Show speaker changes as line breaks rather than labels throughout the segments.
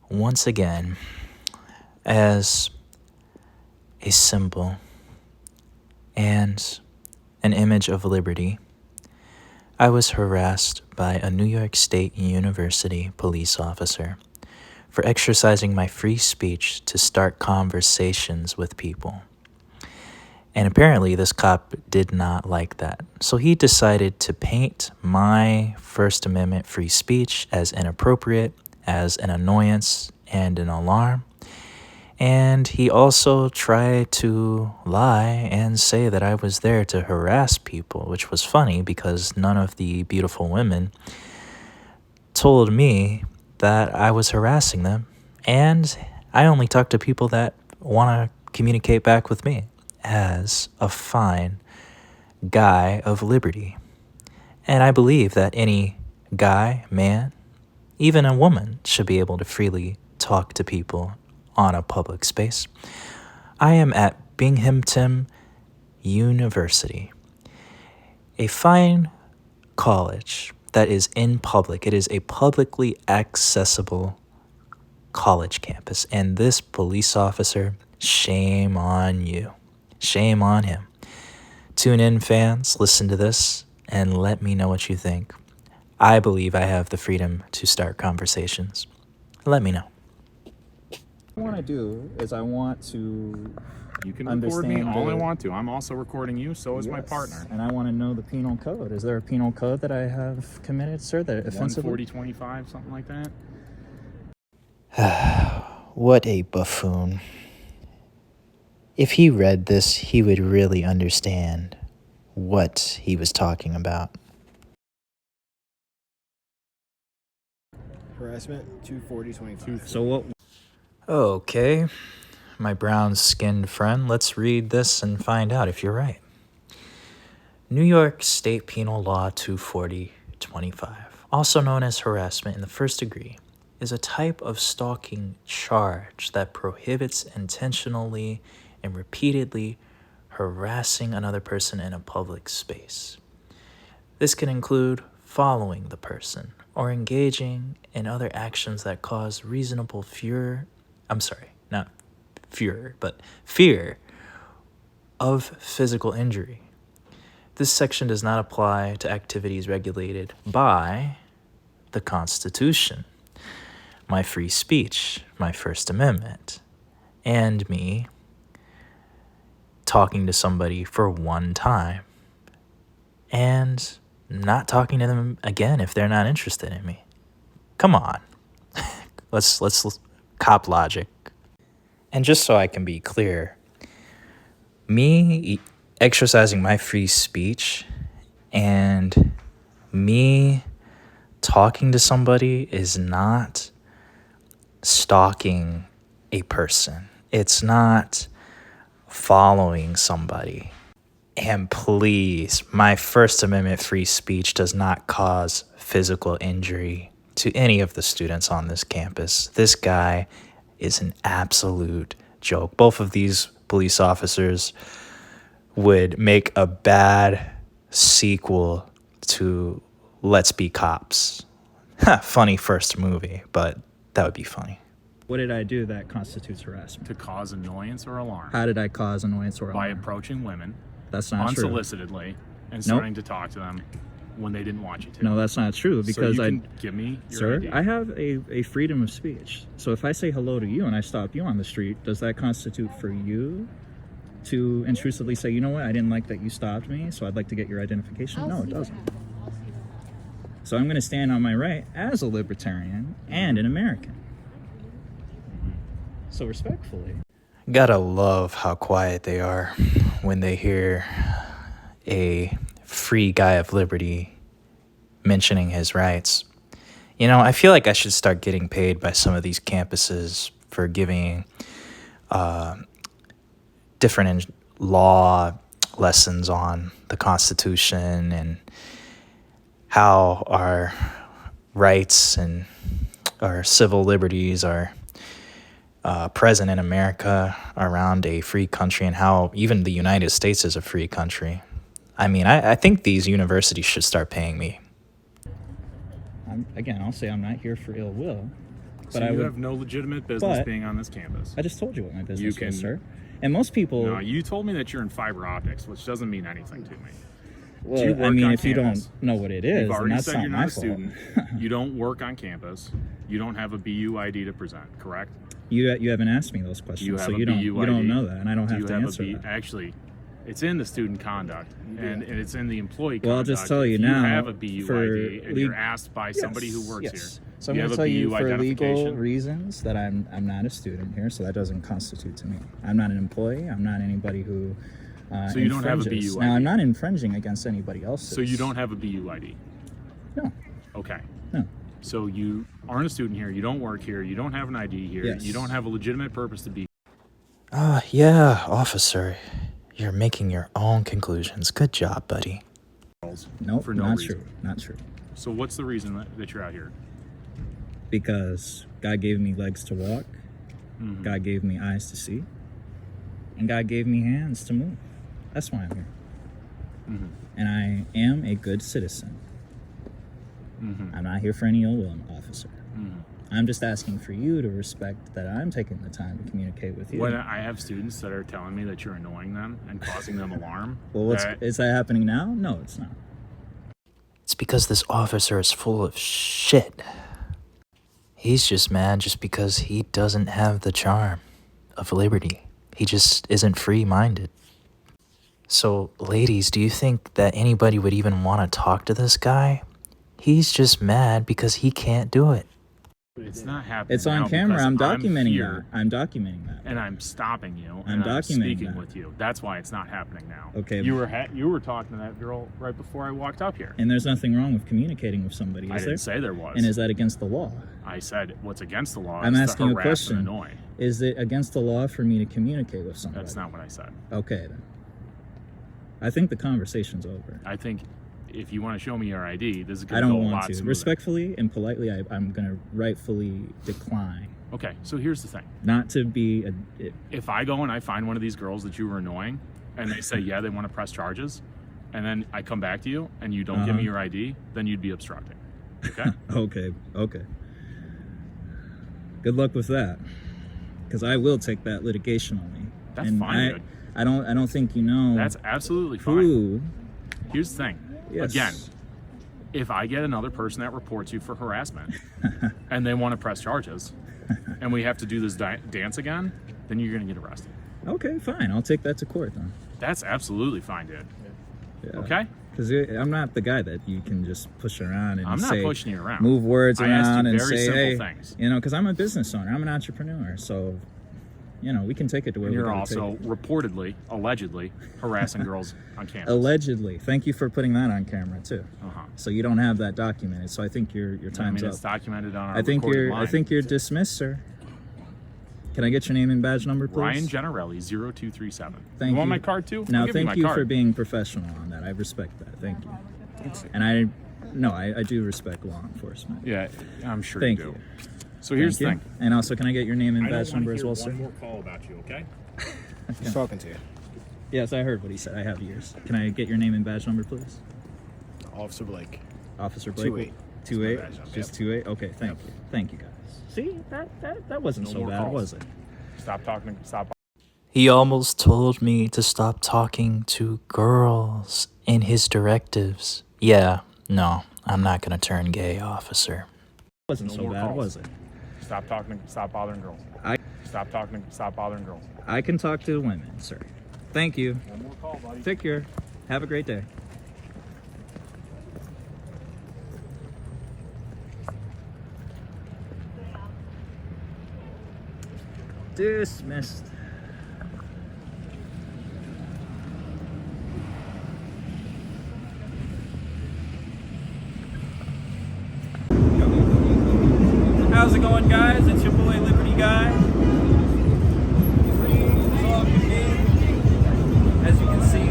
once again as a symbol and an image of liberty, I was harassed by a New York State University police officer for exercising my free speech to start conversations with people. And apparently this cop did not like that. So he decided to paint my First Amendment free speech as inappropriate, as an annoyance and an alarm. And he also tried to lie and say that I was there to harass people, which was funny because none of the beautiful women told me that I was harassing them. And I only talk to people that want to communicate back with me as a fine guy of liberty. And I believe that any guy, man, even a woman should be able to freely talk to people on a public space. I am at Binghamton University, a fine college that is in public. It is a publicly accessible college campus. And this police officer, shame on you. Shame on him. Tune in, fans, listen to this, and let me know what you think. I believe I have the freedom to start conversations. Let me know. What I want to do is I want to
You can record me all I want to. I'm also recording you, so is my
Yes,
partner.
and I want to know the penal code. Is there a penal code that I have committed, sir, that offensively?
14025, something like that.
What a buffoon. If he read this, he would really understand what he was talking about.
Harassment 24025.
So what? Okay, my brown-skinned friend, let's read this and find out if you're right. New York State Penal Law 24025, also known as harassment in the first degree, is a type of stalking charge that prohibits intentionally and repeatedly harassing another person in a public space. This can include following the person or engaging in other actions that cause reasonable fear of physical injury. This section does not apply to activities regulated by the Constitution, my free speech, my First Amendment, and me talking to somebody for one time and not talking to them again if they're not interested in me. Come on. Let's cop logic. And just so I can be clear, me exercising my free speech and me talking to somebody is not stalking a person. It's not following somebody. And please, my First Amendment free speech does not cause physical injury to any of the students on this campus. This guy is an absolute joke. Both of these police officers would make a bad sequel to Let's Be Cops. Funny first movie, but that would be funny. What did I do that constitutes harassment?
To cause annoyance or alarm.
How did I cause annoyance or
By
alarm?
approaching women
That's not true.
unsolicitedly and starting to talk to them when they didn't want you to.
No, that's not true because
so you can give me your
Sir,
ID.
I have a freedom of speech. So if I say hello to you and I stop you on the street, does that constitute for you to intrusively say, you know what, I didn't like that you stopped me, so I'd like to get your identification? No, it doesn't. So I'm going to stand on my right as a libertarian and an American. So respectfully. Gotta love how quiet they are when they hear a free guy of liberty mentioning his rights. You know, I feel like I should start getting paid by some of these campuses for giving different law lessons on the Constitution and how our rights and our civil liberties are present in America around a free country, and how even the United States is a free country. I mean, I think these universities should start paying me. Again, I'll say I'm not here for ill will.
So you have no legitimate business being on this campus.
I just told you what my business was, sir. And most people...
No, you told me that you're in fiber optics, which doesn't mean anything to me.
Well, I mean, if you don't know what it is, then that's not my fault.
You don't work on campus. You don't have a BU ID to present, correct?
You haven't asked me those questions, so you don't know that, and I don't have to answer that.
Actually, it's in the student conduct, and it's in the employee conduct.
Well, I'll just tell you now.
You have a BU ID, and you're asked by somebody who works here.
So I'm going to tell you for legal reasons that I'm not a student here, so that doesn't constitute to me. I'm not an employee. I'm not anybody who
so you don't have a BU ID?
Now, I'm not infringing against anybody else's.
So you don't have a BU ID?
No.
Okay.
No.
So you aren't a student here, you don't work here, you don't have an ID here, you don't have a legitimate purpose to be.
Yeah, officer. You're making your own conclusions. Good job, buddy.
Nope,
for no
not
reason.
true. Not true.
So what's the reason that you're out here?
Because God gave me legs to walk, God gave me eyes to see, and God gave me hands to move. That's why I'm here. And I am a good citizen. I'm not here for any ill will, officer. I'm just asking for you to respect that I'm taking the time to communicate with you.
When I have students that are telling me that you're annoying them and causing them alarm.
Well, is that happening now? No, it's not.
It's because this officer is full of shit. He's just mad just because he doesn't have the charm of liberty. He just isn't free-minded. So, ladies, do you think that anybody would even want to talk to this guy? He's just mad because he can't do it.
It's not happening.
It's on camera. I'm documenting that. I'm documenting that.
And I'm stopping you.
I'm documenting
speaking with you. That's why it's not happening now.
Okay.
You were talking to that girl right before I walked up here.
And there's nothing wrong with communicating with somebody, is there?
I didn't say there was.
And is that against the law?
I said what's against the law
I'm
is
asking
to
you a
harass and
question.
annoy.
Is it against the law for me to communicate with somebody?
That's not what I said.
Okay, then. I think the conversation's over.
I think if you want to show me your ID, this is going
to
go
I
a
don't
lot
want to.
smoother.
Respectfully and politely, I'm going to rightfully decline.
Okay, so here's the thing.
Not to be
if I go and I find one of these girls that you were annoying, and they say, yeah, they want to press charges, and then I come back to you, and you don't give me your ID, then you'd be obstructing. Okay?
Okay. Good luck with that. Because I will take that litigation on me.
That's fine, dude.
I don't think you know.
That's absolutely fine.
Who?
Here's the thing.
Yes.
Again, if I get another person that reports you for harassment and they want to press charges and we have to do this dance again, then you're going to get arrested.
Okay, fine. I'll take that to court then.
That's absolutely fine, dude.
Yeah.
Okay?
Because I'm not the guy that you can just push around and
I'm not pushing you around.
Move words around and
very
say,
simple
hey,
things.
you know, because I'm a business owner. I'm an entrepreneur. So, you know, we can take it to where
you're
we gotta
also
take it.
reportedly, allegedly harassing girls on campus.
Allegedly. Thank you for putting that on camera too. So you don't have that documented. So I think your time's up.
It's documented on our
I think
line.
you're dismissed, sir. Can I get your name and badge number, please?
Ryan Generelli, 0237.
Thank you.
Want my card too?
Now, thank you for being professional on that. I respect that. Thank you. And I do respect law enforcement.
Yeah, I'm sure
Thank
you do.
you.
So here's the thing.
And also, can I get your name and badge number as well, sir?
One more call about you, okay?
He's talking to you.
Yes, I heard what he said. I have yours. Can I get your name and badge number, please?
Officer Blake.
Officer Blake.
28.
28. Just 28. Okay, thank you. Thank you, guys. See, that wasn't so bad, was it?
Stop talking. Stop.
He almost told me to stop talking to girls in his directives. Yeah, no, I'm not gonna turn gay, officer.
Wasn't so bad, was it?
Stop talking. Stop bothering girls. Stop talking. Stop bothering girls.
I can talk to women, sir. Thank you.
One more call, buddy.
Take care. Have a great day. Dismissed. How's it going, guys? It's your boy Liberty Guy. Free is all you need. As you can see,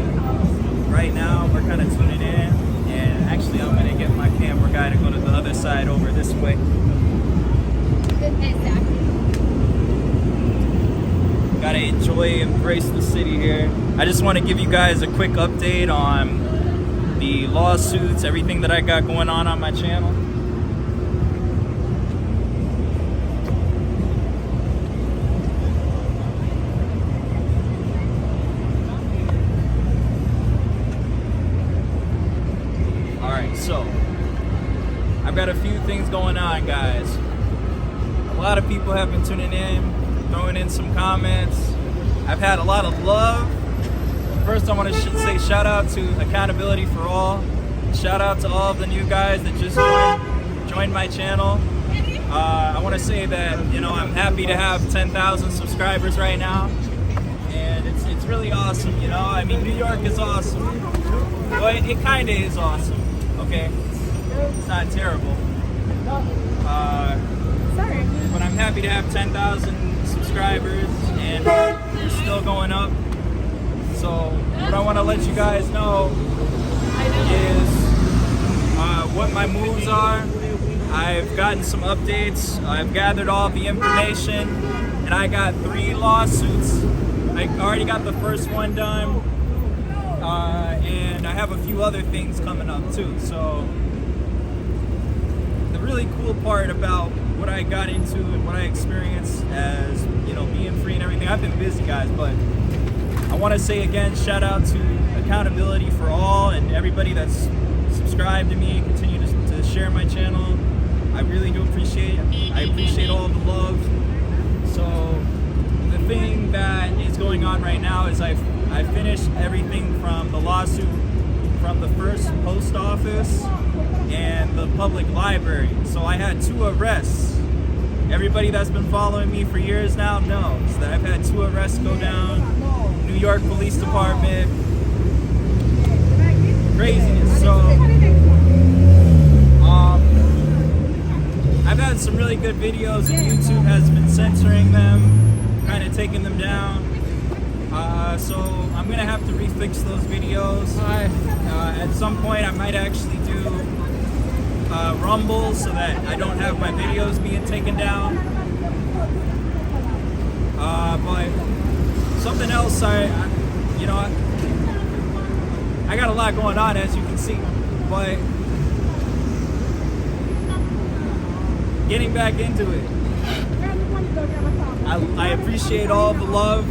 right now we're kind of tuning in, and actually I'm gonna get my camera guy to go to the other side over this way. Gotta enjoy, embrace the city here. I just want to give you guys a quick update on the lawsuits, everything that I got going on my channel.
things going on, guys. A lot of people have been tuning in, throwing in some comments. I've had a lot of love. First, I want to say shout out to Accountability for All. Shout out to all of the new guys that just joined my channel. I want to say that, you know, I'm happy to have 10,000 subscribers right now. And it's really awesome, you know? I mean, New York is awesome. Well, it kind of is awesome, okay? It's not terrible. But I'm happy to have 10,000 subscribers, and we're still going up. So what I want to let you guys know is what my moves are. I've gotten some updates. I've gathered all the information, and I got 3 lawsuits. I already got the first one done, and I have a few other things coming up too. So the really cool part about what I got into and what I experienced as, you know, being free and everything, I've been busy, guys, but I want to say again, shout out to Accountability for All and everybody that's subscribed to me, continue to share my channel. I really do appreciate it. I appreciate all the love. So the thing that is going on right now is I finished everything from the lawsuit from the first post office and the public library. So I had 2 arrests. Everybody that's been following me for years now knows that I've had 2 arrests go down. New York Police Department. Craziness. So I've had some really good videos, and YouTube has been censoring them, kind of taking them down. So I'm gonna have to refix those videos. At some point I might actually do Rumble so that I don't have my videos being taken down. But something else, I got a lot going on, as you can see, but getting back into it, I appreciate all the love,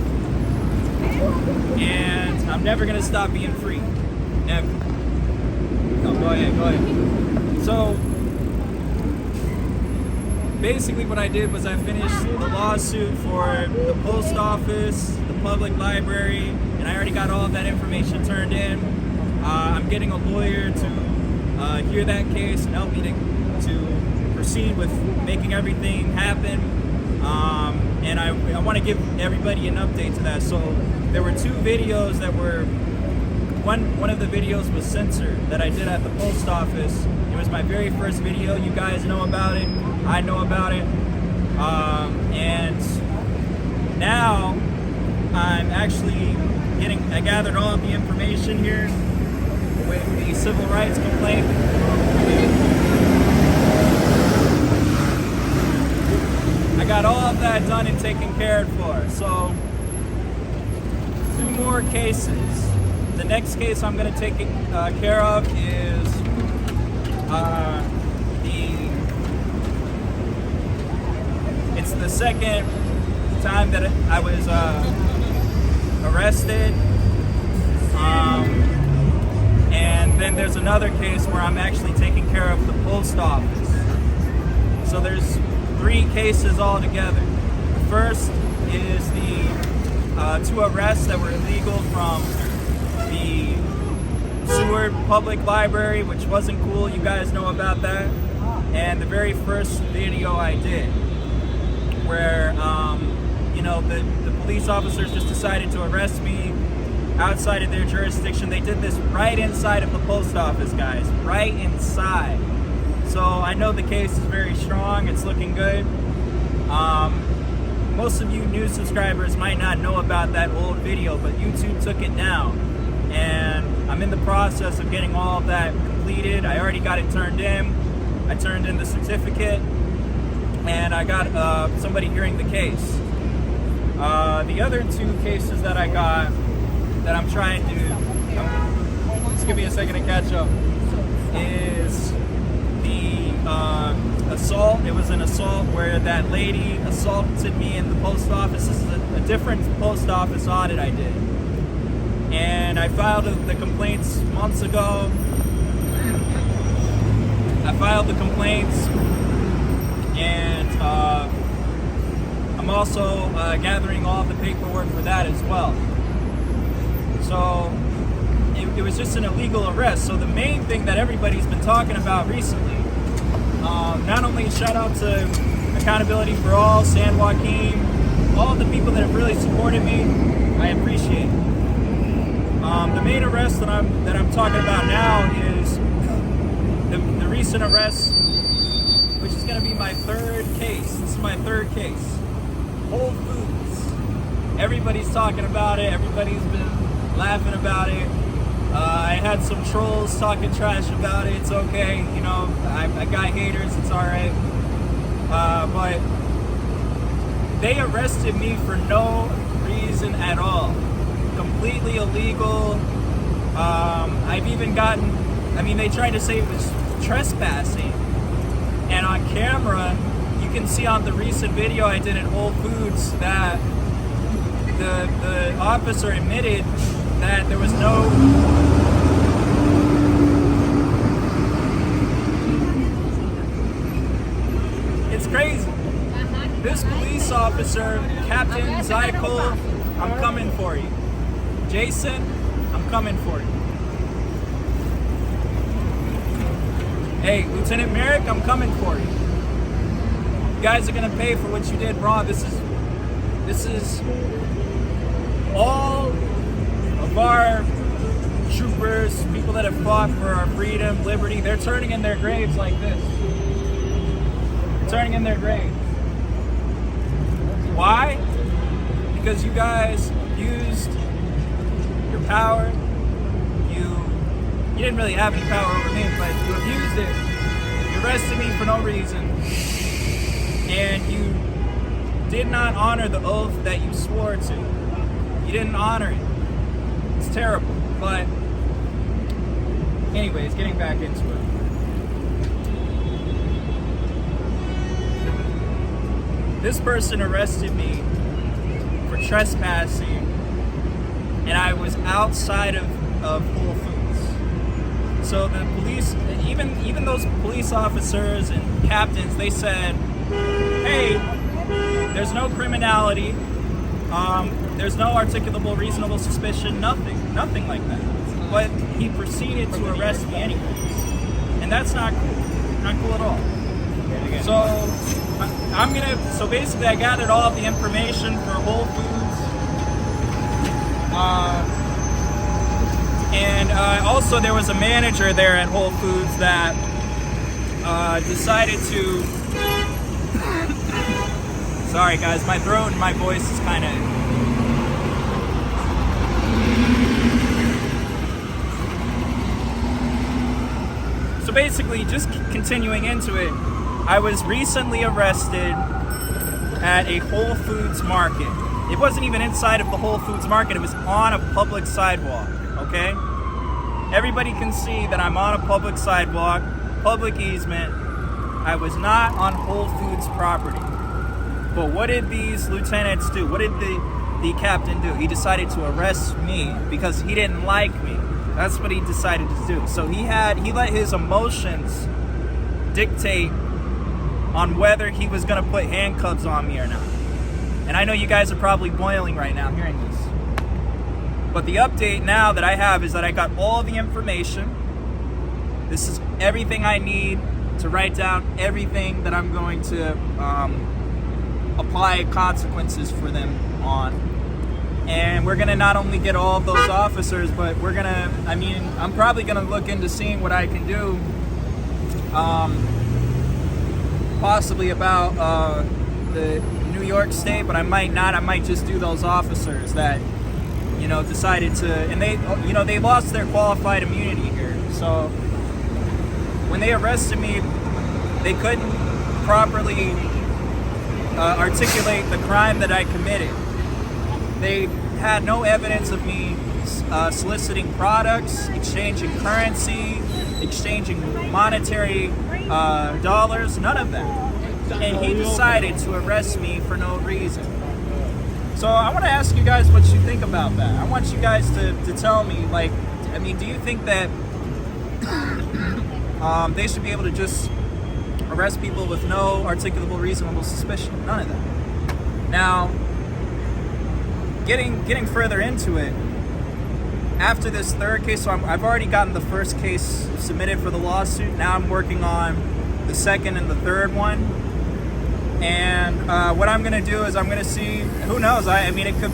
and I'm never gonna stop being free. Never. No, go ahead. So basically what I did was I finished the lawsuit for the post office, the public library, and I already got all of that information turned in. I'm getting a lawyer to hear that case and help me to proceed with making everything happen. And I want to give everybody an update to that. So there were 2 videos that were, one of the videos was censored that I did at the post office. It was my very first video. You guys know about it. I know about it. And now I'm actually I gathered all of the information here with the civil rights complaint. I got all of that done and taken care of. So 2 more cases. The next case I'm going to take care of is it's the second time that I was arrested. And then there's another case where I'm actually taking care of the post office. So there's 3 cases altogether. The first is the 2 arrests that were illegal from the Seward Public Library, which wasn't cool. You guys know about that. And the very first video I did, where the police officers just decided to arrest me outside of their jurisdiction. They did this right inside of the post office, guys, right inside. So I know the case is very strong. It's looking good. Most of you new subscribers might not know about that old video, but YouTube took it down, and I'm in the process of getting all of that completed. I already got it turned in. I turned in the certificate, and I got somebody hearing the case. The other 2 cases that I got that I'm trying to, just give me a second to catch up, is the assault. It was an assault where that lady assaulted me in the post office. This is a different post office audit I did. And I filed the complaints months ago. I filed the complaints, and I'm also gathering all the paperwork for that as well. So it was just an illegal arrest. So the main thing that everybody's been talking about recently, not only shout out to Accountability for All, San Joaquin, all of the people that have really supported me, I appreciate it. The main arrest that I'm talking about now is the recent arrest, which is going to be my third case. This is my third case. Whole Foods. Everybody's talking about it. Everybody's been laughing about it. I had some trolls talking trash about it. It's okay. You know, I got haters. It's all right. But they arrested me for no reason at all. Completely illegal. I've even gotten, they tried to say it was trespassing. And on camera, you can see on the recent video I did at Whole Foods that the officer admitted that there was no... It's crazy. This police officer, Captain Zykol, I'm coming for you. Jason, I'm coming for you. Hey, Lieutenant Merrick, I'm coming for you. You guys are gonna pay for what you did wrong. This is all of our troopers, people that have fought for our freedom, liberty, they're turning in their graves like this. They're turning in their graves. Why? Because you guys used your power. You didn't really have any power over me, but you abused it. You arrested me for no reason. And you did not honor the oath that you swore to. You didn't honor it. It's terrible. But anyways, getting back into it. This person arrested me for trespassing, and I was outside of Whole Foods. So the police, even those police officers and captains, they said, hey, there's no criminality, there's no articulable reasonable suspicion, nothing like that. But he proceeded to arrest me anyways. And that's not cool at all. So basically I gathered all of the information for Whole Foods. And also there was a manager there at Whole Foods that decided to... Sorry guys, my throat and my voice is kind of... So basically, just continuing into it, I was recently arrested at a Whole Foods market. It wasn't even inside of the Whole Foods market, it was on a public sidewalk, okay? Everybody can see that I'm on a public sidewalk, public easement. I was not on Whole Foods property. But what did these lieutenants do? What did the captain do? He decided to arrest me because he didn't like me. That's what he decided to do. So he let his emotions dictate on whether he was gonna put handcuffs on me or not. And I know you guys are probably boiling right now hearing this. But the update now that I have is that I got all the information. This is everything I need to write down everything that I'm going to apply consequences for them on. And we're gonna not only get all of those officers, but we're gonna, I'm probably gonna look into seeing what I can do, possibly about the New York State, but I might not. I might just do those officers that, decided to, and they lost their qualified immunity here. So when they arrested me, they couldn't properly articulate the crime that I committed. They had no evidence of me soliciting products, exchanging currency, exchanging monetary dollars, none of that. And he decided to arrest me for no reason. So I want to ask you guys what you think about that. I want you guys to tell me, do you think that
They should be able to just arrest people with no articulable reasonable suspicion. None of that. Now, getting further into it, after this third case, so I've already gotten the first case submitted for the lawsuit. Now I'm working on the second and the third one. And what I'm gonna do is I'm gonna see, who knows, I mean, it could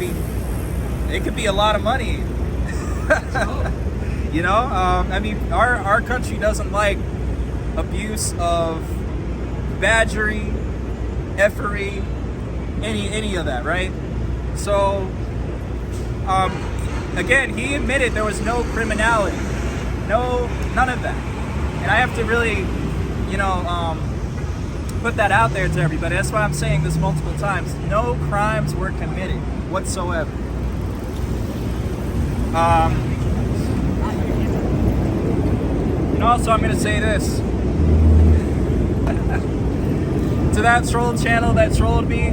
be a lot of money. You know, I mean, our country doesn't like abuse of badgery, effery, any of that, right? So, again, he admitted there was no criminality, none of that, and I have to really, you know, put that out there to everybody. That's why I'm saying this multiple times. No crimes were committed whatsoever. And also, I'm going to say this. To that troll channel that trolled me,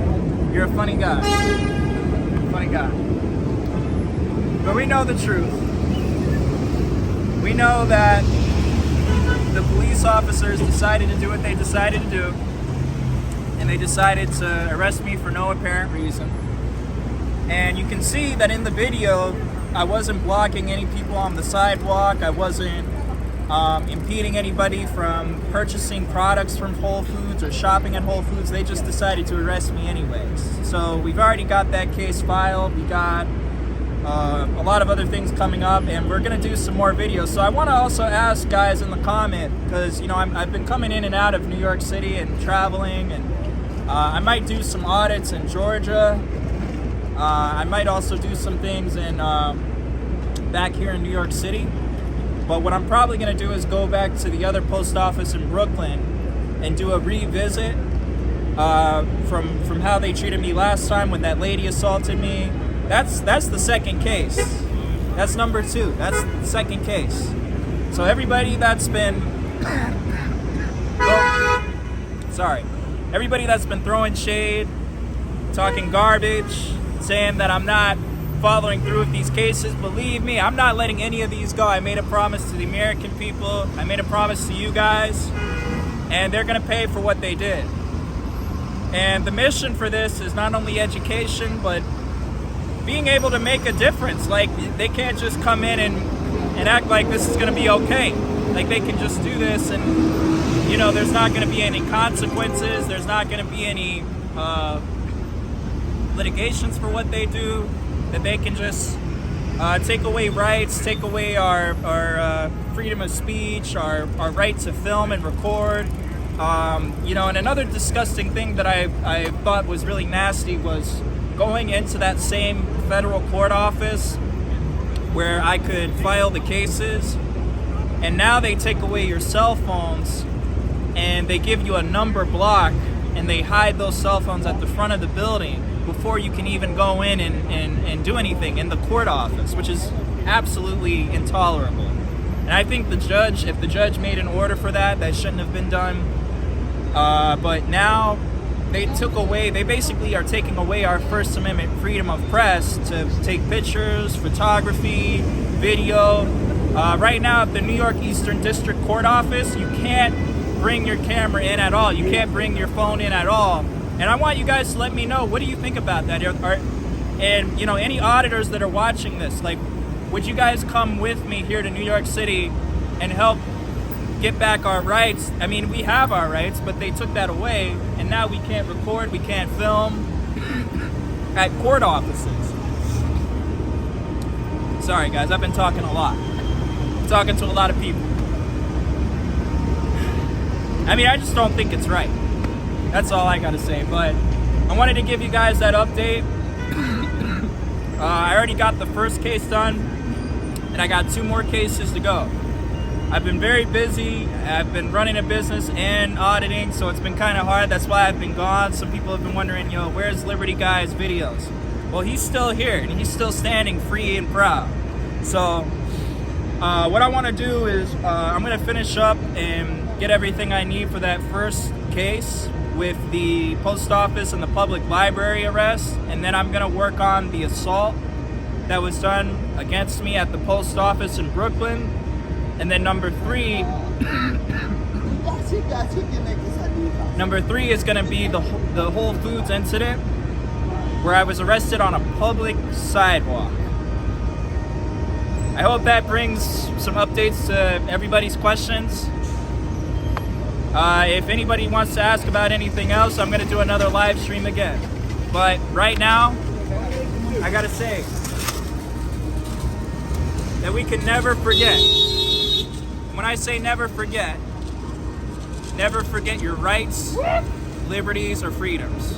you're a funny guy. Funny guy. But we know the truth. We know that the police officers decided to do what they decided to do. And they decided to arrest me for no apparent reason. And you can see that in the video, I wasn't blocking any people on the sidewalk. I wasn't impeding anybody from purchasing products from Whole Foods or shopping at Whole Foods. They just decided to arrest me anyways. So we've already got that case filed. We got a lot of other things coming up, and we're gonna do some more videos. So I want to also ask guys in the comment, because you know I've been coming in and out of New York City and traveling, and I might do some audits in Georgia. I might also do some things in back here in New York City. But what I'm probably going to do is go back to the other post office in Brooklyn and do a revisit from how they treated me last time when that lady assaulted me. That's the second case. That's number 2. That's the second case. So everybody that's been everybody that's been throwing shade, talking garbage, saying that I'm not following through with these cases, believe me, I'm not letting any of these go. I made a promise to the American people. I made a promise to you guys, and they're gonna pay for what they did. And the mission for this is not only education, but being able to make a difference. Like, they can't just come in and act like this is gonna be okay. Like, they can just do this and, you know, there's not gonna be any consequences. There's not gonna be any litigations for what they do. That they can just take away rights, take away our freedom of speech, our right to film and record. You know, and another disgusting thing that I thought was really nasty was going into that same federal court office where I could file the cases, and now they take away your cell phones and they give you a number block and they hide those cell phones at the front of the building before you can even go in and do anything in the court office, which is absolutely intolerable. And I think if the judge made an order for that, that shouldn't have been done. But now they basically are taking away our First Amendment freedom of press to take pictures, photography, video. Right now at the New York Eastern District Court Office, you can't bring your camera in at all. You can't bring your phone in at all. And I want you guys to let me know, what do you think about that? And, you know, any auditors that are watching this, like, would you guys come with me here to New York City and help get back our rights? I mean, we have our rights, but they took that away, and now we can't record, we can't film at court offices. Sorry, guys, I've been talking a lot. I'm talking to a lot of people. I mean, I just don't think it's right. That's all I gotta say, but I wanted to give you guys that update. I already got the first case done, and I got 2 more cases to go. I've been very busy. I've been running a business and auditing, so it's been kind of hard. That's why I've been gone. Some people have been wondering, yo, where's Liberty Guy's videos? Well, he's still here, and he's still standing free and proud. So what I want to do is I'm going to finish up and get everything I need for that first case with the post office and the public library arrest, and then I'm gonna work on the assault that was done against me at the post office in Brooklyn, And then number three is going to be the Whole Foods incident, where I was arrested on a public sidewalk. I hope that brings some updates to everybody's questions. If anybody wants to ask about anything else, I'm going to do another live stream again. But right now, I got to say that we can never forget. When I say never forget your rights, liberties, or freedoms.